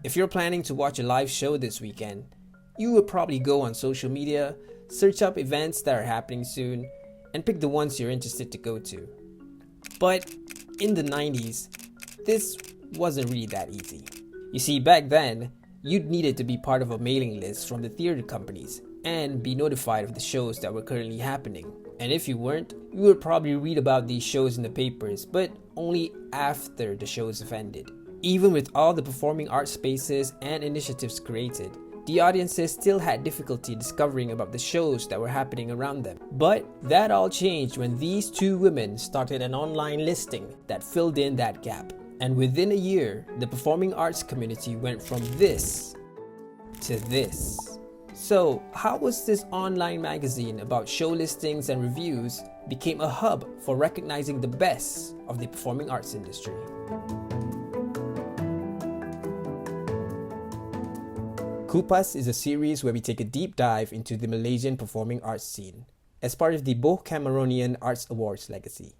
If you're planning to watch a live show this weekend, you would probably go on social media, search up events that are happening soon, and pick the ones you're interested to go to. But in the 90s, this wasn't really that easy. You see, back then, you'd needed to be part of a mailing list from the theater companies and be notified of the shows that were currently happening. And if you weren't, you would probably read about these shows in the papers, but only after the shows have ended. Even with all the performing arts spaces and initiatives created, the audiences still had difficulty discovering about the shows that were happening around them. But that all changed when these two women started an online listing that filled in that gap. And within a year, the performing arts community went from this to this. So, how was this online magazine about show listings and reviews became a hub for recognizing the best of the performing arts industry? KUPAS is a series where we take a deep dive into the Malaysian performing arts scene as part of the BOH Cameronian Arts Awards legacy.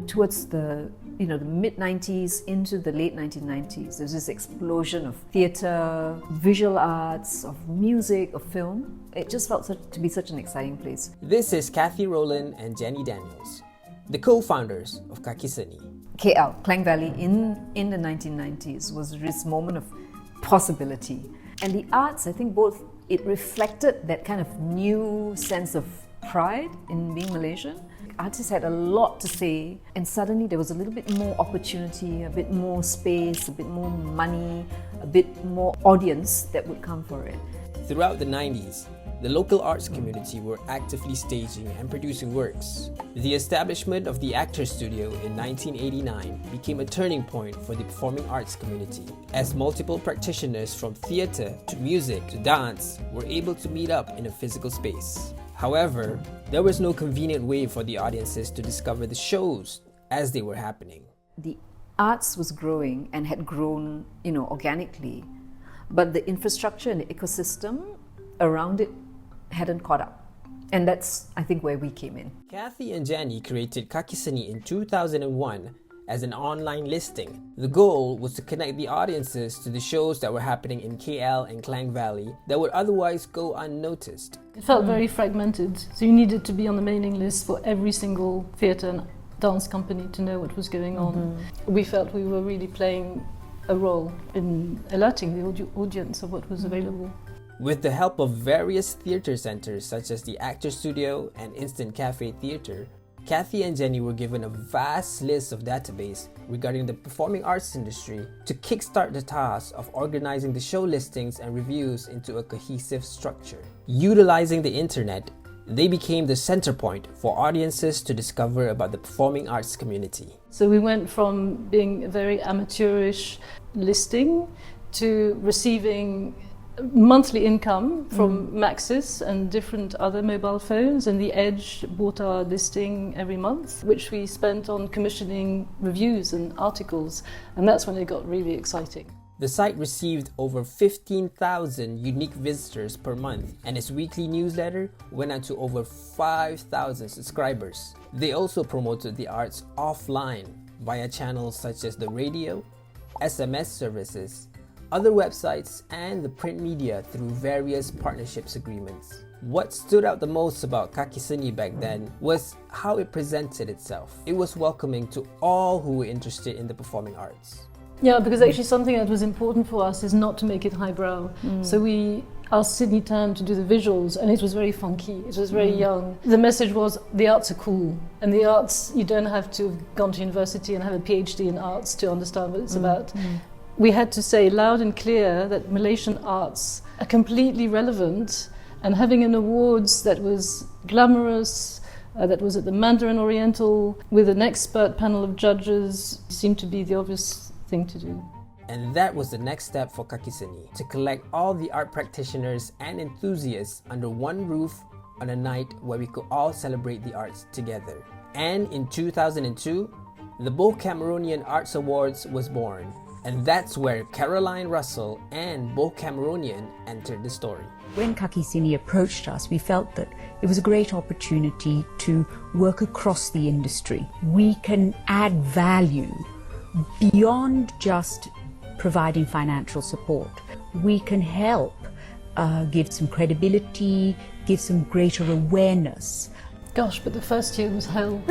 Towards the mid-90s into the late 1990s, there's this explosion of theatre, visual arts, of music, of film. It just felt to be such an exciting place. This is Rowland and Jenny Daneels, the co-founders of Kakiseni. KL, Klang Valley, in the 1990s was this moment of possibility. And the arts, I think it reflected that kind of new sense of pride in being Malaysian. Artists had a lot to say, and suddenly there was a little bit more opportunity, a bit more space, a bit more money, a bit more audience that would come for it. Throughout the 90s, the local arts community were actively staging and producing works. The establishment of the Actors Studio in 1989 became a turning point for the performing arts community, as multiple practitioners from theatre to music to dance were able to meet up in a physical space. However, there was no convenient way for the audiences to discover the shows as they were happening. The arts was growing and had grown, organically, but the infrastructure and the ecosystem around it hadn't caught up. And that's, I think, where we came in. Kathy and Jenny created Kakiseni in 2001 as an online listing. The goal was to connect the audiences to the shows that were happening in KL and Klang Valley that would otherwise go unnoticed. It felt very fragmented, so you needed to be on the mailing list for every single theatre and dance company to know what was going on. We felt we were really playing a role in alerting the audience of what was available. With the help of various theatre centres such as the Actors Studio and Instant Cafe Theatre, Kathy and Jenny were given a vast list of database regarding the performing arts industry to kickstart the task of organizing the show listings and reviews into a cohesive structure. Utilizing the internet, they became the center point for audiences to discover about the performing arts community. So we went from being a very amateurish listing to receiving monthly income from Maxis and different other mobile phones, and The Edge bought our listing every month, which we spent on commissioning reviews and articles, and that's when it got really exciting. The site received over 15,000 unique visitors per month, and its weekly newsletter went out to over 5,000 subscribers. They also promoted the arts offline via channels such as the radio, SMS services, other websites, and the print media through various partnerships agreements. What stood out the most about Kakiseni back then was how it presented itself. It was welcoming to all who were interested in the performing arts. Yeah, because actually something that was important for us is not to make it highbrow. So we asked Sydney Tan to do the visuals, and it was very funky, it was very young. The message was, the arts are cool, and the arts, you don't have to have gone to university and have a PhD in arts to understand what it's about. We had to say loud and clear that Malaysian arts are completely relevant, and having an awards that was glamorous, that was at the Mandarin Oriental with an expert panel of judges seemed to be the obvious thing to do. And that was the next step for Kakiseni, to collect all the art practitioners and enthusiasts under one roof on a night where we could all celebrate the arts together. And in 2002, the BOH Cameronian Arts Awards was born. And that's where Caroline Russell and BOH Cameronian entered the story. When Kakiseni approached us, we felt that it was a great opportunity to work across the industry. We can add value beyond just providing financial support. We can help give some credibility, give some greater awareness. Gosh, but the first year was hell.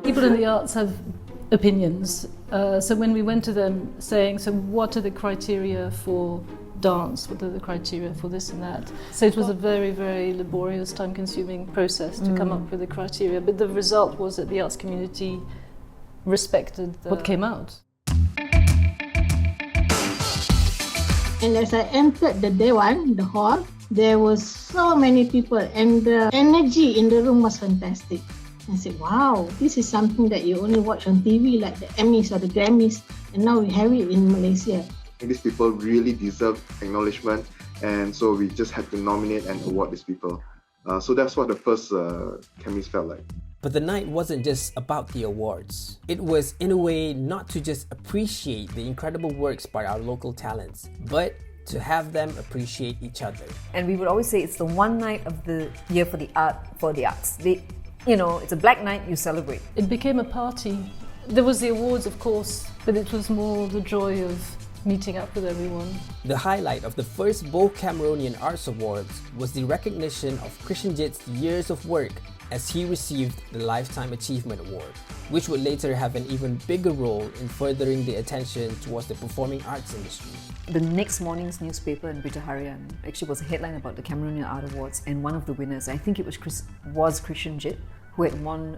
People in the arts have opinions. So when we went to them saying, so what are the criteria for dance? What are the criteria for this and that? So it was a very, very laborious, time-consuming process to come up with the criteria. But the result was that the arts community respected what came out. And as I entered the Dewan, the hall, there was so many people and the energy in the room was fantastic. I said, wow, this is something that you only watch on TV like the Emmys or the Grammys, and now we have it in Malaysia. And these people really deserve acknowledgement, and so we just had to nominate and award these people. So that's what the first Camis felt like. But the night wasn't just about the awards. It was, in a way, not to just appreciate the incredible works by our local talents, but to have them appreciate each other. And we would always say it's the one night of the year for the arts. It's a black night, you celebrate. It became a party. There was the awards, of course, but it was more the joy of meeting up with everyone. The highlight of the first BOH Cameronian Arts Awards was the recognition of Christian Jit's years of work as he received the Lifetime Achievement Award, which would later have an even bigger role in furthering the attention towards the performing arts industry. The next morning's newspaper in Berita Harian actually was a headline about the Cameronian Art Awards, and one of the winners, I think it was Christian Jit, who had won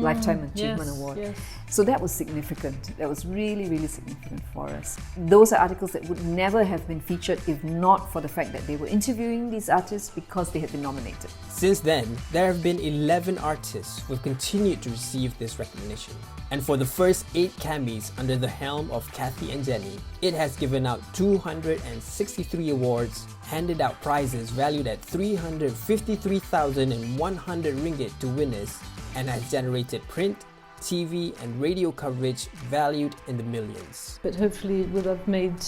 Lifetime Achievement Award. Yes. So that was significant. That was really, really significant for us. Those are articles that would never have been featured if not for the fact that they were interviewing these artists because they had been nominated. Since then, there have been 11 artists who have continued to receive this recognition. And for the first 8 Camis under the helm of Kathy and Jenny, it has given out 263 awards, handed out prizes valued at 353,100 ringgit to winners, and has generated print, TV and radio coverage valued in the millions. But hopefully it would have made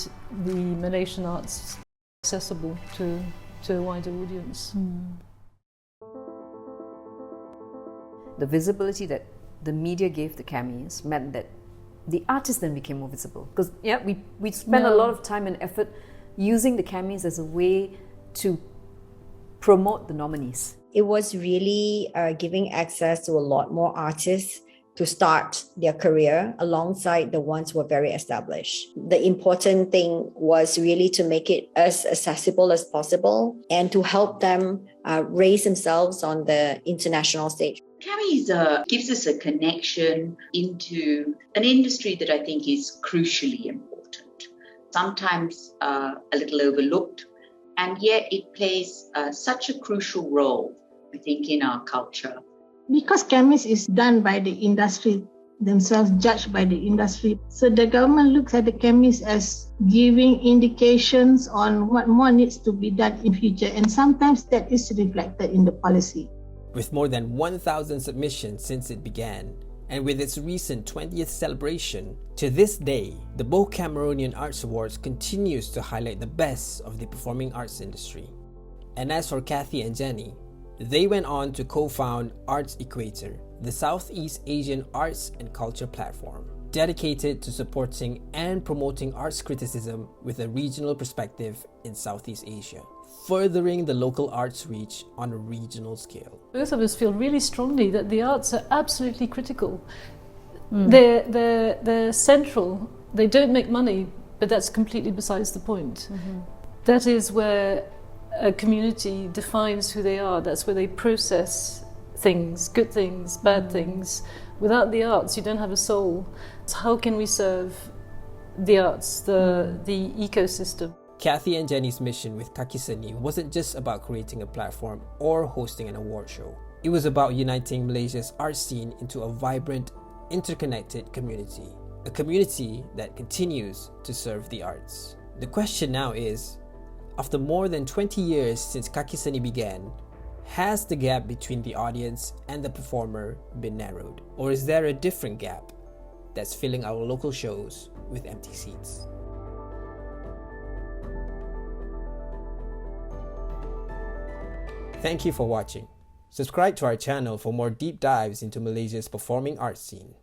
the Malaysian arts accessible to a wider audience. The visibility that the media gave the Camis meant that the artists then became more visible. Because we spent a lot of time and effort using the Camis as a way to promote the nominees. It was really giving access to a lot more artists to start their career alongside the ones who were very established. The important thing was really to make it as accessible as possible and to help them raise themselves on the international stage. Camis gives us a connection into an industry that I think is crucially important, sometimes a little overlooked, and yet it plays such a crucial role, I think, in our culture. Because Camis is done by the industry themselves, judged by the industry. So the government looks at the Camis as giving indications on what more needs to be done in future, and sometimes that is reflected in the policy. With more than 1,000 submissions since it began, and with its recent 20th celebration, to this day, the BOH Cameronian Arts Awards continues to highlight the best of the performing arts industry. And as for Kathy and Jenny, they went on to co-found Arts Equator, the Southeast Asian arts and culture platform, dedicated to supporting and promoting arts criticism with a regional perspective in Southeast Asia, furthering the local arts reach on a regional scale. Both of us feel really strongly that the arts are absolutely critical. They're central. They don't make money, but that's completely besides the point. That is where a community defines who they are. That's where they process things, good things, bad things. Without the arts, you don't have a soul. So how can we serve the arts, the ecosystem? Kathy and Jenny's mission with Kakiseni wasn't just about creating a platform or hosting an award show. It was about uniting Malaysia's art scene into a vibrant, interconnected community. A community that continues to serve the arts. The question now is, after more than 20 years since Kakiseni began, has the gap between the audience and the performer been narrowed? Or is there a different gap that's filling our local shows with empty seats? Thank you for watching. Subscribe to our channel for more deep dives into Malaysia's performing arts scene.